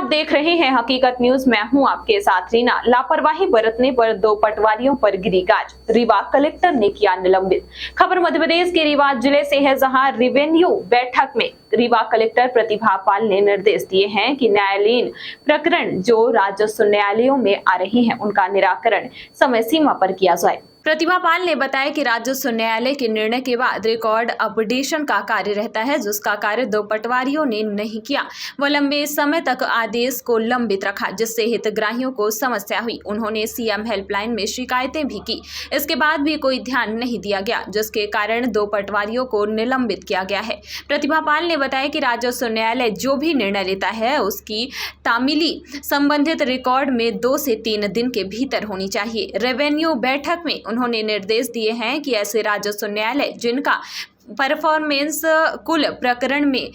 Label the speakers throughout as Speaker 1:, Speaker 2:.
Speaker 1: देख रहे हैं हकीकत न्यूज। मैं हूं आपके साथ रीना। लापरवाही बरतने पर 2 पटवारियों पर गिरी गाज, रीवा कलेक्टर ने किया निलंबित। खबर मध्य प्रदेश के रीवा जिले से है, जहां रेवेन्यू बैठक में रीवा कलेक्टर प्रतिभा पाल ने निर्देश दिए हैं कि न्यायालयीन प्रकरण जो राजस्व न्यायालयों में आ रहे हैं उनका निराकरण समय सीमा पर किया जाए। प्रतिभा पाल ने बताया कि राजस्व न्यायालय के निर्णय के बाद रिकॉर्ड अपडेशन का कार्य रहता है, जिसका कार्य 2 पटवारियों ने नहीं किया। वह लंबे समय तक आदेश को लंबित रखा, जिससे हितग्राहियों को समस्या हुई। उन्होंने सीएम हेल्पलाइन में शिकायतें भी की, इसके बाद भी कोई ध्यान नहीं दिया गया, जिसके कारण 2 पटवारियों को निलंबित किया गया है। प्रतिभा पाल ने बताया कि राजस्व न्यायालय जो भी निर्णय लेता है उसकी तामीली संबंधित रिकॉर्ड में 2 से 3 दिन के भीतर होनी चाहिए। रेवेन्यू बैठक में उन्होंने निर्देश दिए हैं कि ऐसे राजस्व न्यायालय जिनका परफॉर्मेंस कुल प्रकरण में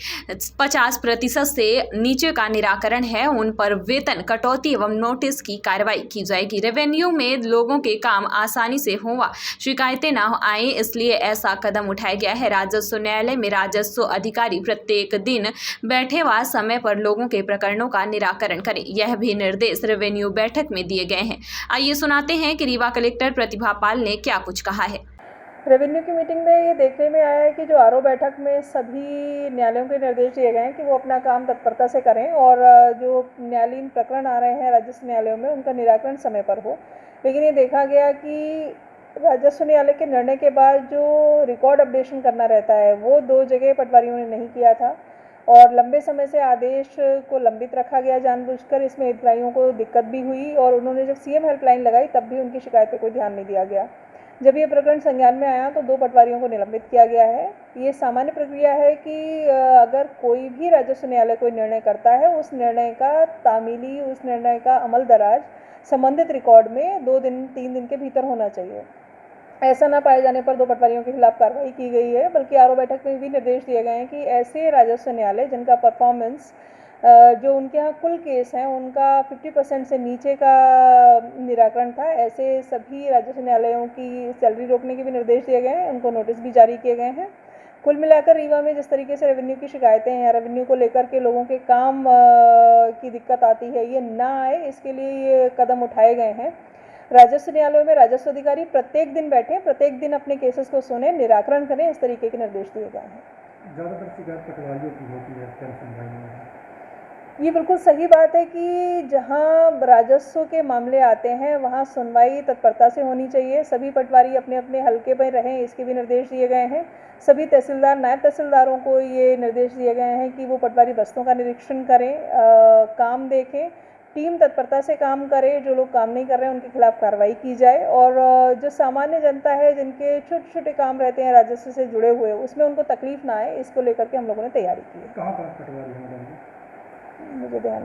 Speaker 1: 50% से नीचे का निराकरण है, उन पर वेतन कटौती एवं नोटिस की कार्रवाई की जाएगी। रेवेन्यू में लोगों के काम आसानी से हो व शिकायतें न आए, इसलिए ऐसा कदम उठाया गया है। राजस्व न्यायालय में राजस्व अधिकारी प्रत्येक दिन बैठे व समय पर लोगों के प्रकरणों का निराकरण करें। यह भी निर्देश रेवेन्यू बैठक में दिए गए हैं। आइए सुनाते हैं कि रीवा कलेक्टर प्रतिभा पाल ने क्या कुछ कहा है।
Speaker 2: रेवेन्यू की मीटिंग में ये देखने में आया है कि जो आरओ बैठक में सभी न्यायालयों के निर्देश दिए गए हैं कि वो अपना काम तत्परता से करें और जो न्यायालयीन प्रकरण आ रहे हैं राजस्व न्यायालयों में उनका निराकरण समय पर हो। लेकिन ये देखा गया कि राजस्व न्यायालय के निर्णय के बाद जो रिकॉर्ड अपडेशन करना रहता है वो 2 जगह पटवारियों ने नहीं किया था और लंबे समय से आदेश को लंबित रखा गया जानबूझकर। इसमें हितग्राहियों को दिक्कत भी हुई और उन्होंने जब सीएम हेल्पलाइन लगाई तब भी उनकी शिकायत पर कोई ध्यान नहीं दिया गया। जब ये प्रकरण संज्ञान में आया तो 2 पटवारियों को निलंबित किया गया है। ये सामान्य प्रक्रिया है कि अगर कोई भी राजस्व न्यायालय कोई निर्णय करता है उस निर्णय का तामीली, उस निर्णय का अमल दराज संबंधित रिकॉर्ड में 2 दिन 3 दिन के भीतर होना चाहिए। ऐसा ना पाए जाने पर 2 पटवारियों के खिलाफ कार्रवाई की गई है। बल्कि आरओ बैठक में भी निर्देश दिए गए हैं कि ऐसे राजस्व न्यायालय जिनका परफॉर्मेंस जो उनके यहाँ कुल केस हैं उनका 50% से नीचे का निराकरण था, ऐसे सभी राजस्व न्यायालयों की सैलरी रोकने के भी निर्देश दिए गए हैं, उनको नोटिस भी जारी किए गए हैं। कुल मिलाकर रीवा में जिस तरीके से रेवेन्यू की शिकायतें हैं, रेवेन्यू को लेकर के लोगों के काम की दिक्कत आती है, ये ना आए इसके लिए ये कदम उठाए गए हैं। राजस्व न्यायालयों में राजस्व अधिकारी प्रत्येक दिन बैठे, प्रत्येक दिन अपने केसेस को सुने, निराकरण करें, इस तरीके के निर्देश दिए गए हैं।
Speaker 3: ज़्यादातर शिकायत पटवारियों की होती है।
Speaker 2: ये बिल्कुल सही बात है कि जहां राजस्व के मामले आते हैं वहां सुनवाई तत्परता से होनी चाहिए। सभी पटवारी अपने अपने हलके पर रहें, इसके भी निर्देश दिए गए हैं। सभी तहसीलदार, नायब तहसीलदारों को ये निर्देश दिए गए हैं कि वो पटवारी बस्तों का निरीक्षण करें, काम देखें, टीम तत्परता से काम करे, जो लोग काम नहीं कर रहे हैं उनके खिलाफ कार्रवाई की जाए और जो सामान्य जनता है जिनके छोटे छोटे काम रहते हैं राजस्व से जुड़े हुए, उसमें उनको तकलीफ ना आए, इसको लेकर के हम लोगों ने तैयारी की है।
Speaker 3: कहाँ पर पटवारी हैं?
Speaker 2: मुझे ध्यान